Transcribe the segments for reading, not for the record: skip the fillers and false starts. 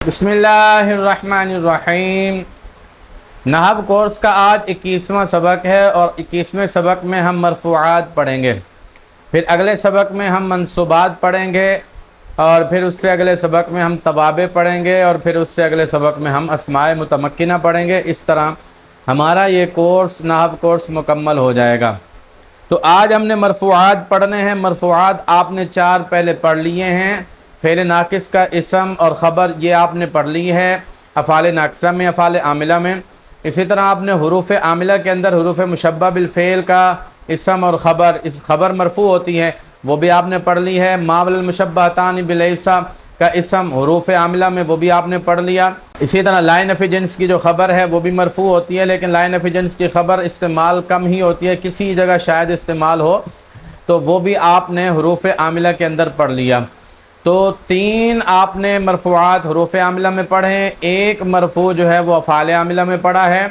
بسم اللہ الرحمن الرحیم۔ نحو کورس کا آج 21واں سبق ہے اور 21ویں سبق میں ہم مرفوعات پڑھیں گے، پھر اگلے سبق میں ہم منصوبات پڑھیں گے، اور پھر اس سے اگلے سبق میں ہم توابع پڑھیں گے، اور پھر اس سے اگلے سبق میں ہم اسماء متمکنہ پڑھیں گے۔ اس طرح ہمارا یہ کورس نحو کورس مکمل ہو جائے گا۔ تو آج ہم نے مرفوعات پڑھنے ہیں۔ مرفوعات آپ نے 4 پہلے پڑھ لیے ہیں۔ فعل ناقص کا اسم اور خبر یہ آپ نے پڑھ لی ہے افعال ناقصہ میں، افعال عاملہ میں۔ اسی طرح آپ نے حروف عاملہ کے اندر حروف مشبہ بالفعل کا اسم اور خبر، اس خبر مرفوع ہوتی ہے، وہ بھی آپ نے پڑھ لی ہے۔ ما المشبہتان بلیس کا اسم حروف عاملہ میں، وہ بھی آپ نے پڑھ لیا۔ اسی طرح لا نفی جنس کی جو خبر ہے وہ بھی مرفوع ہوتی ہے، لیکن لا نفی جنس کی خبر استعمال کم ہی ہوتی ہے، کسی جگہ شاید استعمال ہو، تو وہ بھی آپ نے حروف عاملہ کے اندر پڑھ لیا۔ تو 3 آپ نے مرفوعات حروف عاملہ میں پڑھیں، ایک مرفوع جو ہے وہ افعال عاملہ میں پڑھا ہے،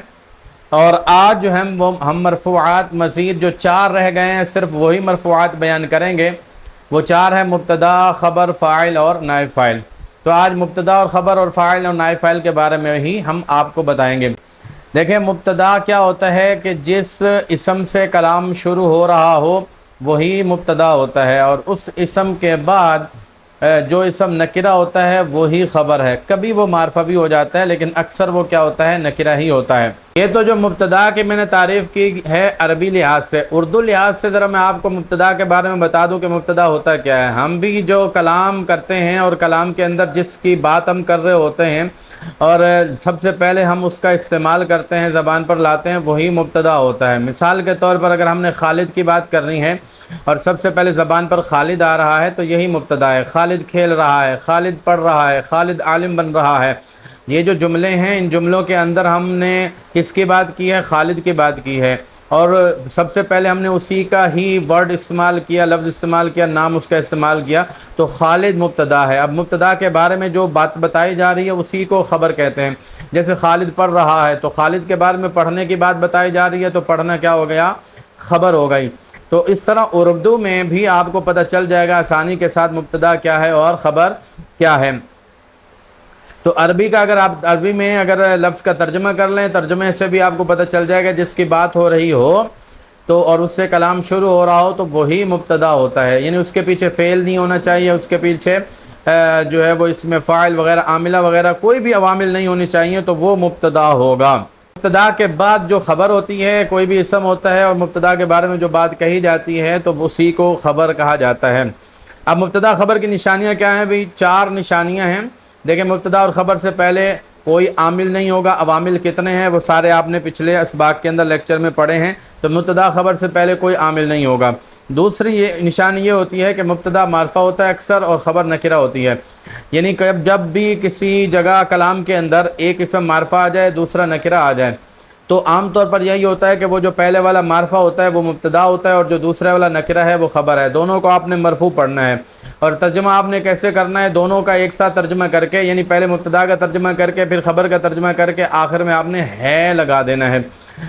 اور آج جو ہم مرفوعات مزید جو 4 رہ گئے ہیں صرف وہی مرفوعات بیان کریں گے۔ وہ 4 ہیں مبتدا، خبر، فاعل اور نائب فاعل۔ تو آج مبتدا اور خبر اور فاعل اور نائب فاعل کے بارے میں ہی ہم آپ کو بتائیں گے۔ دیکھیں مبتدا کیا ہوتا ہے کہ جس اسم سے کلام شروع ہو رہا ہو وہی مبتدا ہوتا ہے، اور اس اسم کے بعد جو اسم نکرہ ہوتا ہے وہی خبر ہے۔ کبھی وہ معرفہ بھی ہو جاتا ہے لیکن اکثر وہ کیا ہوتا ہے، نکرہ ہی ہوتا ہے۔ یہ تو جو مبتدا کی میں نے تعریف کی ہے عربی لحاظ سے، اردو لحاظ سے ذرا میں آپ کو مبتدا کے بارے میں بتا دوں کہ مبتدا ہوتا کیا ہے۔ ہم بھی جو کلام کرتے ہیں اور کلام کے اندر جس کی بات ہم کر رہے ہوتے ہیں اور سب سے پہلے ہم اس کا استعمال کرتے ہیں، زبان پر لاتے ہیں، وہی مبتدا ہوتا ہے۔ مثال کے طور پر اگر ہم نے خالد کی بات کرنی ہے اور سب سے پہلے زبان پر خالد آ رہا ہے تو یہی مبتدا ہے۔ خالد کھیل رہا ہے، خالد پڑھ رہا ہے، خالد عالم بن رہا ہے۔ یہ جو جملے ہیں ان جملوں کے اندر ہم نے کس کی بات کی ہے، خالد کی بات کی ہے، اور سب سے پہلے ہم نے اسی کا ہی ورڈ استعمال کیا، لفظ استعمال کیا، نام اس کا استعمال کیا، تو خالد مبتدا ہے۔ اب مبتدا کے بارے میں جو بات بتائی جا رہی ہے اسی کو خبر کہتے ہیں۔ جیسے خالد پڑھ رہا ہے تو خالد کے بارے میں پڑھنے کی بات بتائی جا رہی ہے تو پڑھنا کیا ہو گیا، خبر ہو گئی۔ تو اس طرح اردو میں بھی آپ کو پتہ چل جائے گا آسانی کے ساتھ مبتدا کیا ہے اور خبر کیا ہے۔ تو عربی کا اگر آپ عربی میں اگر لفظ کا ترجمہ کر لیں، ترجمے سے بھی آپ کو پتہ چل جائے گا جس کی بات ہو رہی ہو تو اور اس سے کلام شروع ہو رہا ہو تو وہی مبتدا ہوتا ہے، یعنی اس کے پیچھے فعل نہیں ہونا چاہیے، اس کے پیچھے جو ہے وہ اس میں فاعل وغیرہ عاملہ وغیرہ کوئی بھی عوامل نہیں ہونی چاہیے، تو وہ مبتدا ہوگا۔ مبتدا کے بعد جو خبر ہوتی ہے، کوئی بھی اسم ہوتا ہے اور مبتدا کے بارے میں جو بات کہی جاتی ہے تو اسی کو خبر کہا جاتا ہے۔ اب مبتدا خبر کی نشانیاں کیا ہیں بھئی؟ 4 نشانیاں ہیں۔ دیکھیں مبتدا اور خبر سے پہلے کوئی عامل نہیں ہوگا۔ عوامل کتنے ہیں وہ سارے آپ نے پچھلے اسباق کے اندر لیکچر میں پڑھے ہیں۔ تو مبتدا خبر سے پہلے کوئی عامل نہیں ہوگا۔ دوسری نشانی یہ ہوتی ہے کہ مبتدا معرفہ ہوتا ہے اکثر اور خبر نکرہ ہوتی ہے، یعنی کہ جب بھی کسی جگہ کلام کے اندر ایک اسم معرفہ آ جائے دوسرا نکرہ آ جائے تو عام طور پر یہی ہوتا ہے کہ وہ جو پہلے والا معرفہ ہوتا ہے وہ مبتدا ہوتا ہے اور جو دوسرے والا نکرہ ہے وہ خبر ہے۔ دونوں کو آپ نے مرفوع پڑھنا ہے، اور ترجمہ آپ نے کیسے کرنا ہے، دونوں کا ایک ساتھ ترجمہ کر کے، یعنی پہلے مبتدا کا ترجمہ کر کے پھر خبر کا ترجمہ کر کے آخر میں آپ نے ہے لگا دینا ہے۔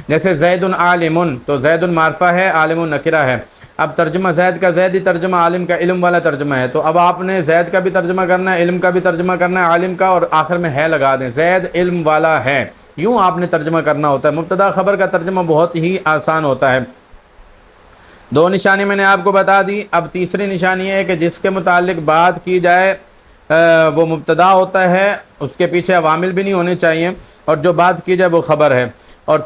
جیسے زید عالم، تو زید معرفہ ہے، عالم نکرہ ہے۔ اب ترجمہ زید کا زید ہی ترجمہ، عالم کا علم والا ترجمہ ہے، تو اب آپ نے زید کا بھی ترجمہ کرنا ہے، علم کا بھی ترجمہ کرنا ہے، عالم کا، اور آخر میں ہے لگا دیں، زید علم والا ہے۔ یوں آپ نے ترجمہ کرنا ہوتا ہے۔ مبتدا خبر کا ترجمہ بہت ہی آسان ہوتا ہے۔ 2 نشانی میں نے آپ کو بتا دی۔ اب تیسری نشانی ہے کہ جس کے متعلق بات کی جائے وہ مبتدا ہوتا ہے، اس کے پیچھے عوامل بھی نہیں ہونے چاہیے، اور جو بات کی جائے وہ خبر ہے۔ اور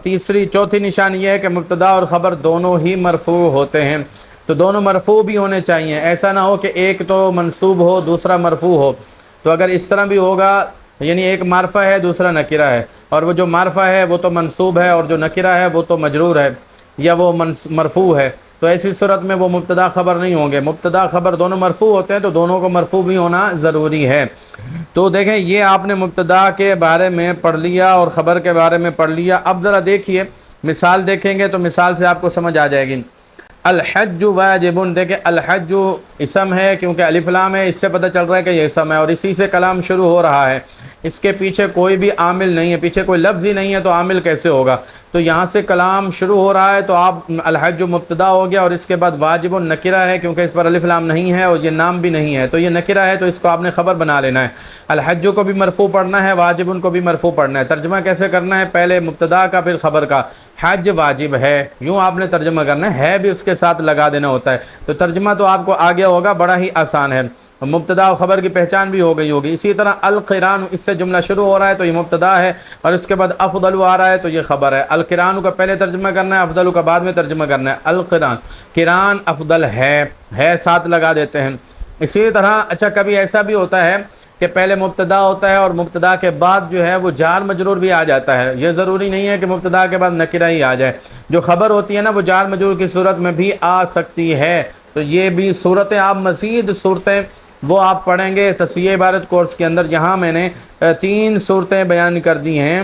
چوتھی نشانی یہ ہے کہ مبتدا اور خبر دونوں ہی مرفوع ہوتے ہیں، تو دونوں مرفوع بھی ہونے چاہیے۔ ایسا نہ ہو کہ ایک تو منصوب ہو دوسرا مرفوع ہو، تو اگر اس طرح بھی ہوگا یعنی ایک معرفہ ہے دوسرا نکرہ ہے، اور وہ جو معرفہ ہے وہ تو منصوب ہے اور جو نکرہ ہے وہ تو مجرور ہے یا وہ مرفوع ہے، تو ایسی صورت میں وہ مبتدا خبر نہیں ہوں گے۔ مبتدا خبر دونوں مرفوع ہوتے ہیں تو دونوں کو مرفوع بھی ہونا ضروری ہے۔ تو دیکھیں یہ آپ نے مبتدا کے بارے میں پڑھ لیا اور خبر کے بارے میں پڑھ لیا۔ اب ذرا دیکھیے مثال دیکھیں گے تو مثال سے آپ کو سمجھ آ جائے گی۔ الحج واجب، دیکھیں الحج اسم ہے کیونکہ الف لام ہے، اس سے پتہ چل رہا ہے کہ یہ اسم ہے اور اسی سے کلام شروع ہو رہا ہے، اس کے پیچھے کوئی بھی عامل نہیں ہے، پیچھے کوئی لفظ ہی نہیں ہے تو عامل کیسے ہوگا؟ تو یہاں سے کلام شروع ہو رہا ہے تو آپ الحج مبتدا ہو گیا اور اس کے بعد واجب نکرہ ہے کیونکہ اس پر الف لام نہیں ہے اور یہ نام بھی نہیں ہے تو یہ نکرہ ہے، تو اس کو آپ نے خبر بنا لینا ہے۔ الحج کو بھی مرفوع پڑھنا ہے، واجب کو بھی مرفوع پڑھنا ہے۔ ترجمہ کیسے کرنا ہے؟ پہلے مبتدا کا پھر خبر کا، حج واجب ہے، یوں آپ نے ترجمہ کرنا ہے بھی اس کے ساتھ لگا دینا ہوتا ہے، تو ترجمہ تو آپ کو آگے ہوگا، بڑا ہی آسان ہے، مبتدا و خبر کی پہچان بھی ہو گئی ہوگی۔ اسی طرح القران، اس سے جملہ شروع ہو رہا ہے تو یہ مبتدا ہے اور اس کے بعد افضل آ رہا ہے تو یہ خبر ہے۔ القران کا پہلے ترجمہ کرنا ہے، افضل کا بعد میں ترجمہ کرنا ہے۔ القران، قران افضل ہے ساتھ لگا دیتے ہیں۔ اسی طرح اچھا کبھی ایسا بھی ہوتا ہے کہ پہلے مبتدا ہوتا ہے اور مبتدا کے بعد جو ہے وہ جار مجرور بھی آ جاتا ہے، یہ ضروری نہیں ہے کہ مبتدا کے بعد نکرہ ہی آ جائے، جو خبر ہوتی ہے نا وہ جار مجرور کی صورت میں بھی آ سکتی ہے، تو یہ بھی صورتیں آپ مزید صورتیں وہ آپ پڑھیں گے تصحیح عبارت کورس کے اندر۔ یہاں میں نے 3 صورتیں بیان کر دی ہیں،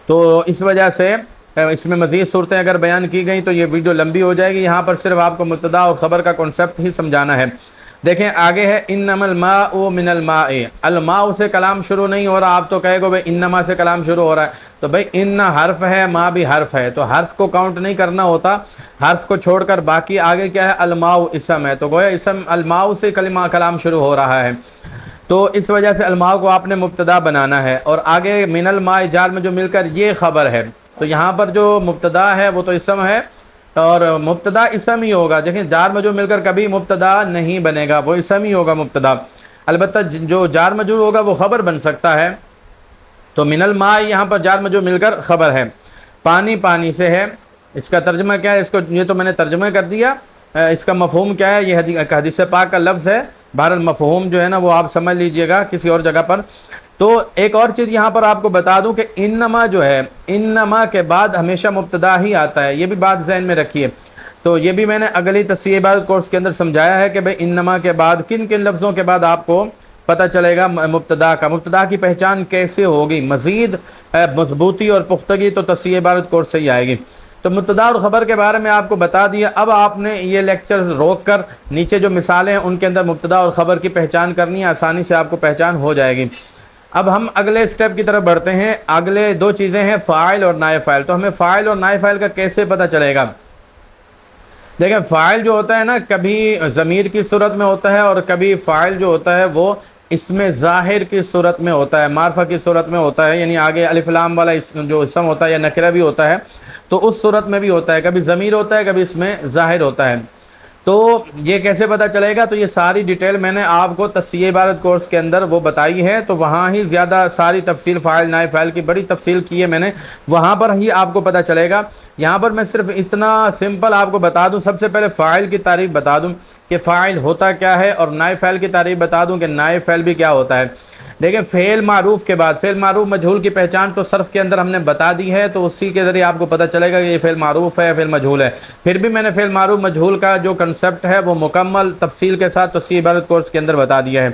تو اس وجہ سے اس میں مزید صورتیں اگر بیان کی گئیں تو یہ ویڈیو لمبی ہو جائے گی، یہاں پر صرف آپ کو مبتدا اور خبر کا کنسپٹ ہی سمجھانا ہے۔ دیکھیں آگے ہے انما الماء من الماء، الماء سے کلام شروع نہیں ہو رہا، آپ تو کہے گو بھائی انما سے کلام شروع ہو رہا ہے، تو بھائی ان حرف ہے، ما بھی حرف ہے، تو حرف کو کاؤنٹ نہیں کرنا ہوتا، حرف کو چھوڑ کر باقی آگے کیا ہے؟ الماء اسم ہے، تو گویا اسم الماء سے کلام شروع ہو رہا ہے، تو اس وجہ سے الماء کو آپ نے مبتدا بنانا ہے، اور آگے من الماء جار میں جو مل کر یہ خبر ہے، تو یہاں پر جو مبتدا ہے وہ تو اسم ہے اور مبتدا اسم ہی ہوگا، دیکھیں جار مجرور مل کر کبھی مبتدا نہیں بنے گا، وہ اسم ہی ہوگا مبتدا، البتہ جو جار مجرور ہوگا وہ خبر بن سکتا ہے، تو من الماء یہاں پر جار مجرور مل کر خبر ہے۔ پانی پانی سے ہے، اس کا ترجمہ کیا ہے؟ اس کو یہ تو میں نے ترجمہ کر دیا، اس کا مفہوم کیا ہے؟ یہ حدیث پاک کا لفظ ہے، بہرحال مفہوم جو ہے نا وہ آپ سمجھ لیجئے گا کسی اور جگہ پر۔ تو ایک اور چیز یہاں پر آپ کو بتا دوں کہ انما جو ہے، انما کے بعد ہمیشہ مبتدا ہی آتا ہے، یہ بھی بات ذہن میں رکھیے، تو یہ بھی میں نے اگلی تصحیح عبارت کورس کے اندر سمجھایا ہے کہ بھئی انما کے بعد کن کن لفظوں کے بعد آپ کو پتہ چلے گا مبتدا کا، مبتدا کی پہچان کیسے ہوگی، مزید مضبوطی اور پختگی تو تصحیح عبارت کورس سے ہی آئے گی۔ تو مبتدا اور خبر کے بارے میں آپ کو بتا دیا، اب آپ نے یہ لیکچر روک کر نیچے جو مثالیں ہیں ان کے اندر مبتدا اور خبر کی پہچان کرنی ہے، آسانی سے آپ کو پہچان ہو جائے گی۔ اب ہم اگلے سٹیپ کی طرف بڑھتے ہیں، اگلے 2 چیزیں ہیں فاعل اور نائب فاعل، تو ہمیں فاعل اور نائب فاعل کا کیسے پتہ چلے گا؟ دیکھیں فاعل جو ہوتا ہے نا کبھی ضمیر کی صورت میں ہوتا ہے اور کبھی فاعل جو ہوتا ہے وہ اسم ظاہر کی صورت میں ہوتا ہے، معرفہ کی صورت میں ہوتا ہے، یعنی آگے الف لام والا جو اسم ہوتا ہے یا نکرہ بھی ہوتا ہے تو اس صورت میں بھی ہوتا ہے، کبھی ضمیر ہوتا ہے کبھی اس میں ظاہر ہوتا ہے۔ تو یہ کیسے پتہ چلے گا؟ تو یہ ساری ڈیٹیل میں نے آپ کو تصحیح عبارت کورس کے اندر وہ بتائی ہے، تو وہاں ہی زیادہ ساری تفصیل فاعل نائب فاعل کی بڑی تفصیل کی ہے میں نے، وہاں پر ہی آپ کو پتہ چلے گا۔ یہاں پر میں صرف اتنا سمپل آپ کو بتا دوں، سب سے پہلے فاعل کی تعریف بتا دوں کہ فاعل ہوتا کیا ہے، اور نائب فاعل کی تعریف بتا دوں کہ نائب فاعل بھی کیا ہوتا ہے۔ دیکھیں فعل معروف کے بعد، فعل معروف مجہول کی پہچان تو صرف کے اندر ہم نے بتا دی ہے، تو اسی کے ذریعے آپ کو پتہ چلے گا کہ یہ فعل معروف ہے یا فعل مجہول ہے۔ پھر بھی میں نے فعل معروف مجہول کا جو کنسپٹ ہے وہ مکمل تفصیل کے ساتھ تصحیح عبارت کورس کے اندر بتا دیا ہے۔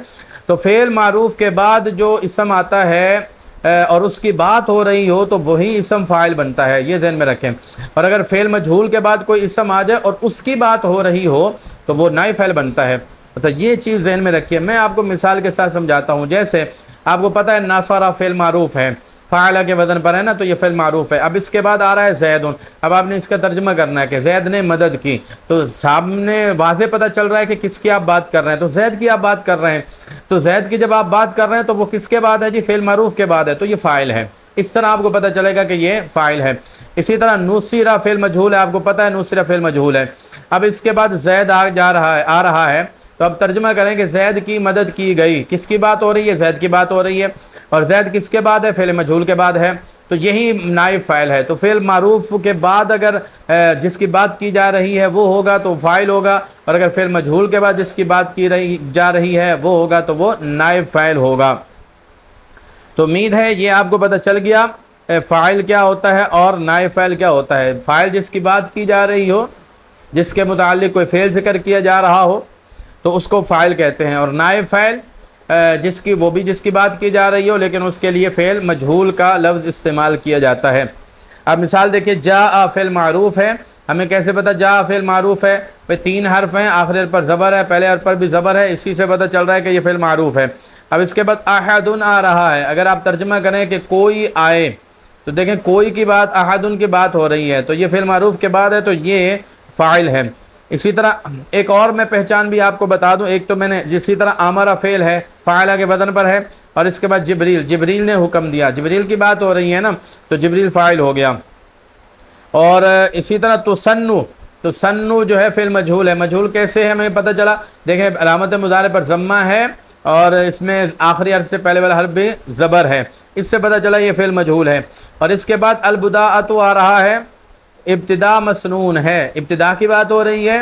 تو فعل معروف کے بعد جو اسم آتا ہے اور اس کی بات ہو رہی ہو تو وہی اسم فاعل بنتا ہے، یہ ذہن میں رکھیں، اور اگر فعل مجہول کے بعد کوئی اسم آ جائے اور اس کی بات ہو رہی ہو تو وہ نائب فاعل بنتا ہے، تو یہ چیز ذہن میں رکھیے۔ میں آپ کو مثال کے ساتھ سمجھاتا ہوں، جیسے آپ کو پتہ ہے ناصرہ فعل معروف ہے، فاعلہ کے وزن پر ہے نا، تو یہ فعل معروف ہے، اب اس کے بعد آ رہا ہے زیدن، اب آپ نے اس کا ترجمہ کرنا ہے کہ زید نے مدد کی، تو سامنے واضح پتہ چل رہا ہے کہ کس کی آپ بات کر رہے ہیں، تو زید کی آپ بات کر رہے ہیں، تو زید کی جب آپ بات کر رہے ہیں تو وہ کس کے بعد ہے جی؟ فعل معروف کے بعد ہے، تو یہ فاعل ہے، اس طرح آپ کو پتہ چلے گا کہ یہ فاعل ہے۔ اسی طرح نصرہ فعل مجہول ہے، آپ کو پتہ ہے نصرہ فعل مجہول ہے، اب اس کے بعد زید آ رہا ہے، تو اب ترجمہ کریں کہ زید کی مدد کی گئی، کس کی بات ہو رہی ہے؟ زید کی بات ہو رہی ہے، اور زید کس کے بعد ہے؟ فعل مجہول کے بعد ہے، تو یہی نائب فاعل ہے۔ تو فعل معروف کے بعد اگر جس کی بات کی جا رہی ہے وہ ہوگا تو فاعل ہوگا، اور اگر فعل مجہول کے بعد جس کی بات کی جا رہی ہے وہ ہوگا تو وہ نائب فاعل ہوگا۔ تو امید ہے یہ آپ کو پتہ چل گیا فاعل کیا ہوتا ہے اور نائب فاعل کیا ہوتا ہے۔ فاعل جس کی بات کی جا رہی ہو، جس کے متعلق کوئی فعل ذکر کیا جا رہا ہو تو اس کو فاعل کہتے ہیں، اور نائب فاعل جس کی بات کی جا رہی ہو لیکن اس کے لیے فعل مجہول کا لفظ استعمال کیا جاتا ہے۔ اب مثال دیکھیں، جاء فعل معروف ہے، ہمیں کیسے پتہ جا فعل معروف ہے؟ پہ 3 حرف ہیں، آخری حرف پر زبر ہے، پہلے حرف پر بھی زبر ہے، اسی سے پتہ چل رہا ہے کہ یہ فعل معروف ہے۔ اب اس کے بعد احدن آ رہا ہے، اگر آپ ترجمہ کریں کہ کوئی آئے تو دیکھیں کوئی کی بات احدن کی بات ہو رہی ہے، تو یہ فعل معروف کے بعد ہے تو یہ فاعل ہے۔ اسی طرح ایک اور میں پہچان بھی آپ کو بتا دوں، ایک تو میں نے جسی طرح امر فعل ہے، فاعلہ کے وزن پر ہے، اور اس کے بعد جبریل نے حکم دیا، جبریل کی بات ہو رہی ہے نا، تو جبریل فاعل ہو گیا۔ اور اسی طرح تسنو جو ہے فعل مجہول ہے، مجہول کیسے ہے ہمیں پتہ چلا، دیکھیں علامت مضارع پر ضمہ ہے اور اس میں آخری حرف سے پہلے والا حرف بھی زبر ہے، اس سے پتہ چلا یہ فعل مجہول ہے۔ اور اس کے بعد البداءۃ آ رہا ہے، ابتدا مسنون ہے، ابتدا کی بات ہو رہی ہے،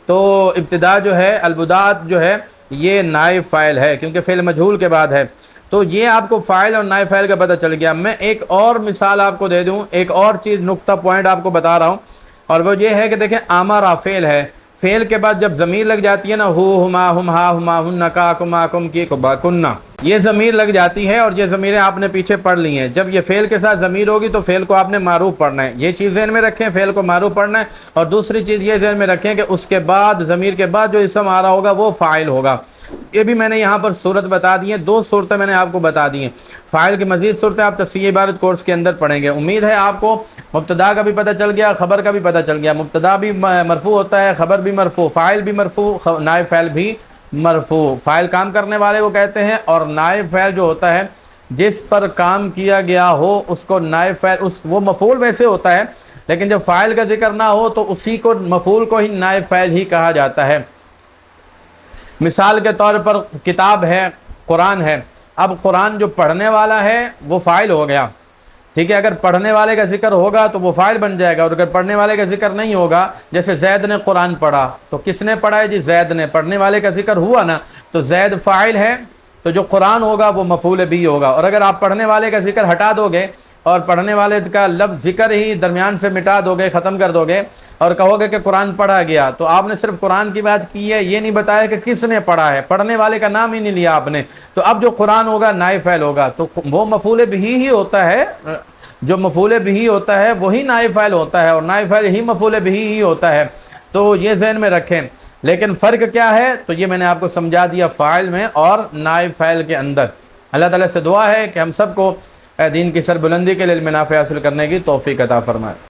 تو ابتدا جو ہے البداءۃ جو ہے یہ نائب فاعل ہے کیونکہ فعل مجہول کے بعد ہے۔ تو یہ آپ کو فاعل اور نائب فاعل کا پتہ چل گیا۔ میں ایک اور مثال آپ کو دے دوں، ایک اور چیز نقطہ پوائنٹ آپ کو بتا رہا ہوں، اور وہ یہ ہے کہ دیکھیں آمرا فعل ہے، فعل کے بعد جب ضمیر لگ جاتی ہے نا، ہو ہما ہم ہا ہما ہن کا کما کم کی کبا کننا، یہ ضمیر لگ جاتی ہے اور یہ ضمیریں آپ نے پیچھے پڑھ لی ہیں۔ جب یہ فعل کے ساتھ ضمیر ہوگی تو فعل کو آپ نے معروف پڑھنا ہے، یہ چیز ذہن میں رکھیں، فعل کو معروف پڑھنا ہے۔ اور دوسری چیز یہ ذہن میں رکھیں کہ اس کے بعد ضمیر کے بعد جو اسم آ رہا ہوگا وہ فاعل ہوگا۔ یہ بھی میں نے یہاں پر صورت بتا دی ہیں، 2 صورتیں میں نے آپ کو بتا دی ہیں۔ فاعل کی مزید صورتیں آپ تصحیح عبارت کورس کے اندر پڑھیں گے۔ امید ہے آپ کو مبتدا کا بھی پتہ چل گیا، خبر کا بھی پتہ چل گیا۔ مبتدا بھی مرفوع ہوتا ہے، خبر بھی مرفوع، فاعل بھی مرفوع، نائب فاعل بھی مرفوع۔ فاعل کام کرنے والے کو کہتے ہیں، اور نائب فاعل جو ہوتا ہے جس پر کام کیا گیا ہو اس کو نائب فاعل، وہ مفعول ویسے ہوتا ہے لیکن جب فاعل کا ذکر نہ ہو تو اسی کو مفعول کو ہی نائب فاعل ہی کہا جاتا ہے۔ مثال کے طور پر کتاب ہے، قرآن ہے، اب قرآن جو پڑھنے والا ہے وہ فاعل ہو گیا، ٹھیک ہے، اگر پڑھنے والے کا ذکر ہوگا تو وہ فاعل بن جائے گا، اور اگر پڑھنے والے کا ذکر نہیں ہوگا، جیسے زید نے قرآن پڑھا تو کس نے پڑھا ہے؟ جی زید نے، پڑھنے والے کا ذکر ہوا نا تو زید فاعل ہے، تو جو قرآن ہوگا وہ مفعول بھی ہوگا۔ اور اگر آپ پڑھنے والے کا ذکر ہٹا دو گے اور پڑھنے والے کا لفظ ذکر ہی درمیان سے مٹا دو گے، ختم کر دو گے اور کہو گے کہ قرآن پڑھا گیا، تو آپ نے صرف قرآن کی بات کی ہے، یہ نہیں بتایا کہ کس نے پڑھا ہے، پڑھنے والے کا نام ہی نہیں لیا آپ نے۔ تو اب جو قرآن ہوگا نائب فاعل ہوگا، تو وہ مفعول بھی ہی ہوتا ہے، جو مفعول بھی ہوتا ہے وہی نائب فاعل ہوتا ہے، اور نائب فاعل ہی مفعول بھی ہی ہوتا ہے، تو یہ ذہن میں رکھیں۔ لیکن فرق کیا ہے تو یہ میں نے آپ کو سمجھا دیا فاعل میں اور نائب فاعل کے اندر۔ اللہ تعالیٰ سے دعا ہے کہ ہم سب کو دین کی سربلندی کے لیے علم نافع حاصل کرنے کی توفیق عطا فرمائے۔